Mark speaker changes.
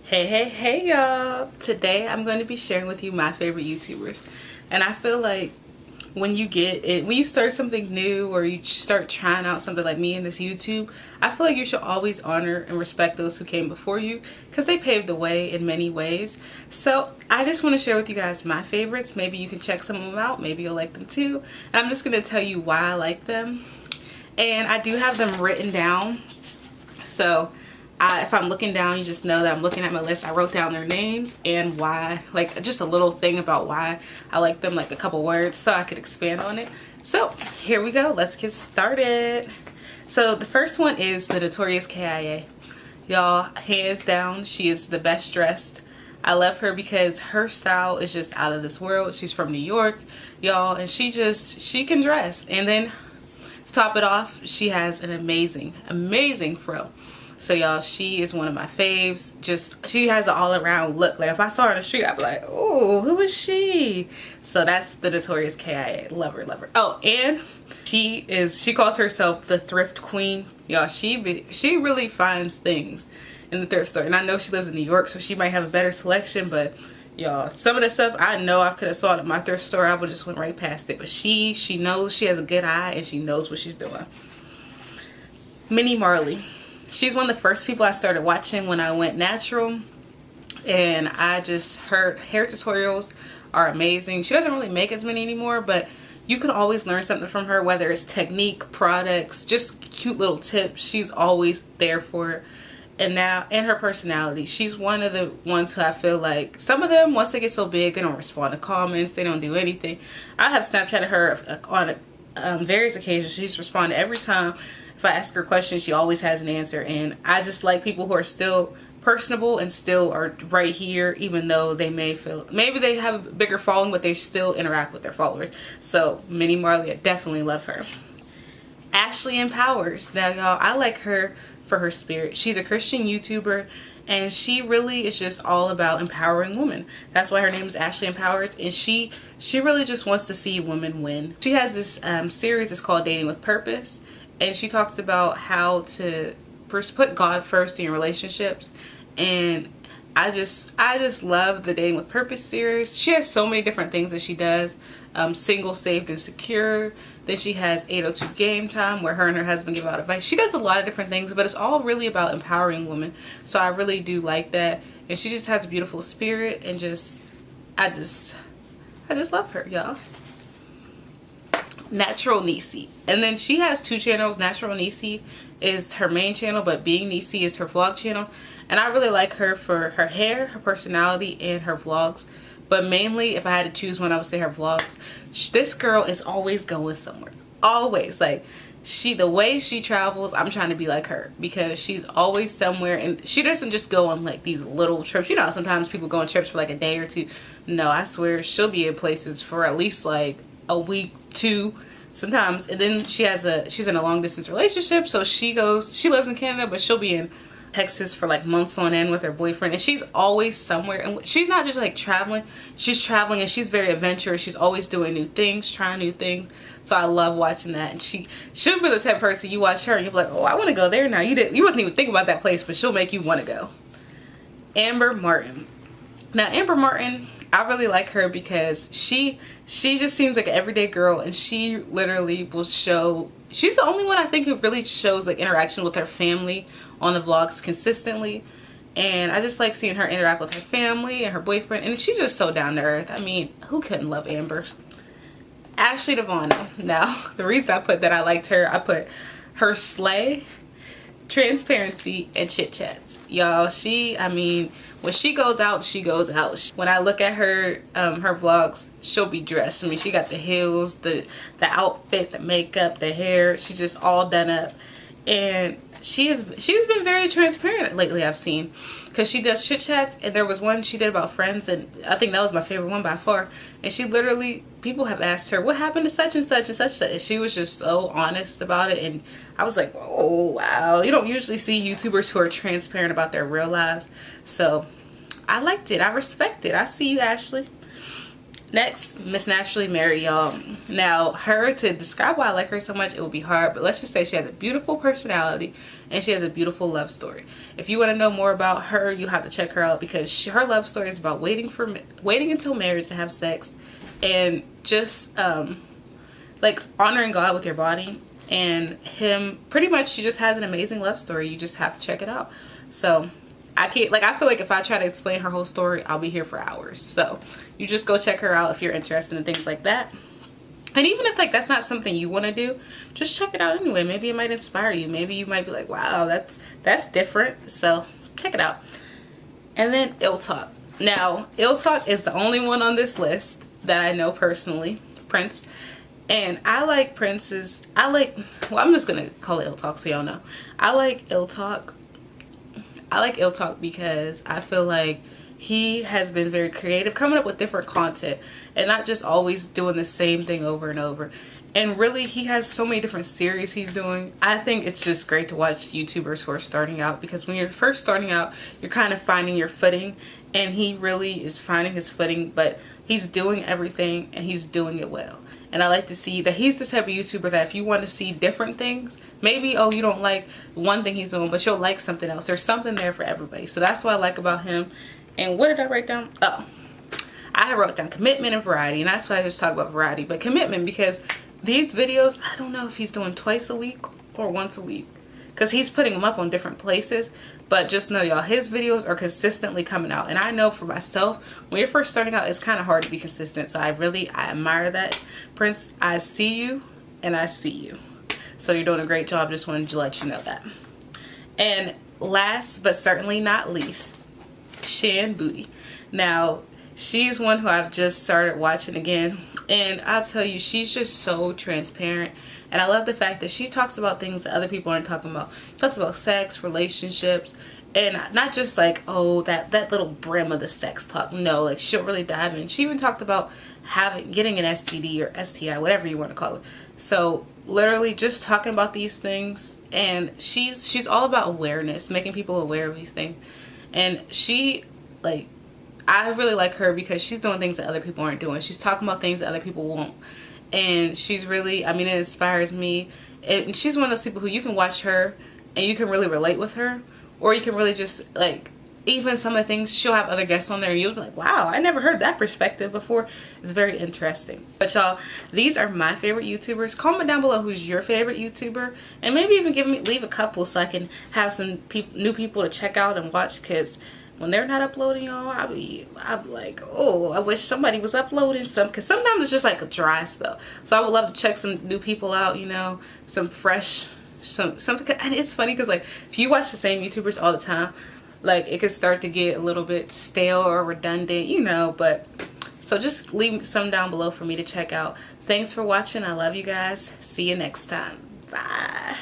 Speaker 1: Hey y'all. Today I'm going to be sharing with you my favorite YouTubers. And I feel like when you start something new or you start trying out something like me in this YouTube, I feel like you should always honor and respect those who came before you because they paved the way in many ways. So I just want to share with you guys my favorites. Maybe you can check some of them out. Maybe you'll like them too. And I'm just going to tell you why I like them. And I do have them written down. So if I'm looking down, you just know that I'm looking at my list. I wrote down their names and why, like just a little thing about why I like them, like a couple words so I could expand on it. So here we go. Let's get started. So the first one is the notorious KIA. Y'all, hands down, she is the best dressed. I love her because her style is just out of this world. She's from New York, y'all, and she can dress. And then to top it off, she has an amazing fro. So y'all, she is one of my faves. She has an all-around look. Like if I saw her in the street, I'd be like, oh, who is she? So that's the notorious KIA. Love her. Oh, and she calls herself the Thrift Queen. Y'all, she really finds things in the thrift store. And I know she lives in New York, so she might have a better selection, but y'all, some of the stuff I know I could have saw it at my thrift store. I would just went right past it. But she knows, she has a good eye and she knows what she's doing. Minnie Marley. She's one of the first people I started watching when I went natural, and her hair tutorials are amazing. She doesn't really make as many anymore, but you can always learn something from her, whether it's technique, products, just cute little tips. She's always there for it. And her personality, she's one of the ones who I feel like some of them, once they get so big, they don't respond to comments, they don't do anything. I have Snapchatted her on various occasions. She's responded every time. If I ask her questions, she always has an answer. And I just like people who are still personable and still are right here, even though they maybe they have a bigger following, but they still interact with their followers. So Minnie Marley, I definitely love her. Ashley Empowers. Now y'all, I like her for her spirit. She's a Christian YouTuber, and she really is just all about empowering women. That's why her name is Ashley Empowers, and she really just wants to see women win. She has this series that's called Dating with Purpose. And she talks about how to put God first in your relationships. And I just love the Dating with Purpose series. She has so many different things that she does. Single, Saved, and Secure. Then she has 802 Game Time, where her and her husband give out advice. She does a lot of different things, but it's all really about empowering women. So I really do like that. And she just has a beautiful spirit, and I just love her, y'all. Natural Nisi. And then she has two channels. Natural Nisi is her main channel, but Being Nisi is her vlog channel. And I really like her for her hair, her personality, and her vlogs. But mainly, if I had to choose one, I would say her vlogs. This girl is always going somewhere. Always. Like, the way she travels, I'm trying to be like her, because she's always somewhere. And she doesn't just go on like these little trips. You know, sometimes people go on trips for like a day or two. No, I swear she'll be in places for at least like a week, two sometimes. And then she's in a long distance relationship, so she lives in Canada, but she'll be in Texas for like months on end with her boyfriend, and she's always somewhere. And she's not just like traveling, she's traveling, and she's very adventurous. She's always doing new things, trying new things. So I love watching that. And she'll be the type of person you watch her and you're like, oh, I want to go there now. You wasn't even thinking about that place, but she'll make you want to go. Amber Martin. Now Amber Martin, I really like her because she just seems like an everyday girl, and she literally will show, she's the only one I think who really shows like interaction with her family on the vlogs consistently. And I just like seeing her interact with her family and her boyfriend, and she's just so down to earth. I mean, who couldn't love Amber? Ashley Devano. Now, the reason I put that I liked her, I put her slay, transparency, and chit chats. Y'all, I mean, when she goes out, she goes out. When I look at her her vlogs, she'll be dressed. I mean, she got the heels, the outfit, the makeup, the hair. She's just all done up. And she's been very transparent lately, I've seen, because she does chit chats. And there was one she did about friends, and I think that was my favorite one by far. And she literally, people have asked her, what happened to such and such and such and such, and she was just so honest about it. And I was like, oh wow, you don't usually see YouTubers who are transparent about their real lives. So I liked it. I respect it. I see you, Ashley. Next, Miss Naturally Mary, y'all. Now, her, to describe why I like her so much, it would be hard, but let's just say she has a beautiful personality and she has a beautiful love story. If you want to know more about her, you have to check her out, because her love story is about waiting until marriage to have sex, and just like honoring God with your body, and him, pretty much she just has an amazing love story. You just have to check it out. So I can't, like, I feel like if I try to explain her whole story, I'll be here for hours. So you just go check her out if you're interested in things like that. And even if like that's not something you want to do, just check it out anyway. Maybe it might inspire you. Maybe you might be like, wow, that's different. So check it out. And then Ill Talk. Now, Ill Talk is the only one on this list that I know personally, Prince. And I like Prince's, well, I'm just gonna call it Ill Talk so y'all know. I like Ill Talk because I feel like he has been very creative, coming up with different content and not just always doing the same thing over and over. And really, he has so many different series he's doing. I think it's just great to watch YouTubers who are starting out, because when you're first starting out, you're kind of finding your footing, and he really is finding his footing, but he's doing everything and he's doing it well. And I like to see that he's the type of YouTuber that if you want to see different things, maybe, oh, you don't like one thing he's doing, but you'll like something else. There's something there for everybody. So that's what I like about him. And what did I write down? Oh, I wrote down commitment and variety. And that's why I just talk about variety. But commitment, because these videos, I don't know if he's doing twice a week or once a week, because he's putting them up on different places. But just know, y'all, his videos are consistently coming out. And I know for myself, when you're first starting out, it's kind of hard to be consistent. So I admire that. Prince, I see you and I see you. So you're doing a great job. Just wanted to let you know that. And last but certainly not least, Shambhu. Now, she's one who I've just started watching again. And I'll tell you, she's just so transparent. And I love the fact that she talks about things that other people aren't talking about. She talks about sex, relationships, and not just like, oh, that little brim of the sex talk. No, like she'll really dive in. She even talked about getting an STD or STI, whatever you want to call it. So literally just talking about these things. And she's all about awareness, making people aware of these things. And I really like her because she's doing things that other people aren't doing. She's talking about things that other people won't. And she's really, I mean, it inspires me. And she's one of those people who you can watch her and you can really relate with her. Or you can really just, like, even some of the things, she'll have other guests on there and you'll be like, wow, I never heard that perspective before. It's very interesting. But y'all, these are my favorite YouTubers. Comment down below who's your favorite YouTuber. And maybe even leave a couple so I can have some new people to check out and watch, because when they're not uploading, y'all, I'll be like, oh, I wish somebody was uploading some, because sometimes it's just like a dry spell. So I would love to check some new people out, you know, some fresh, something. And it's funny because, like, if you watch the same YouTubers all the time, like, it could start to get a little bit stale or redundant, you know. But so just leave some down below for me to check out. Thanks for watching. I love you guys. See you next time. Bye.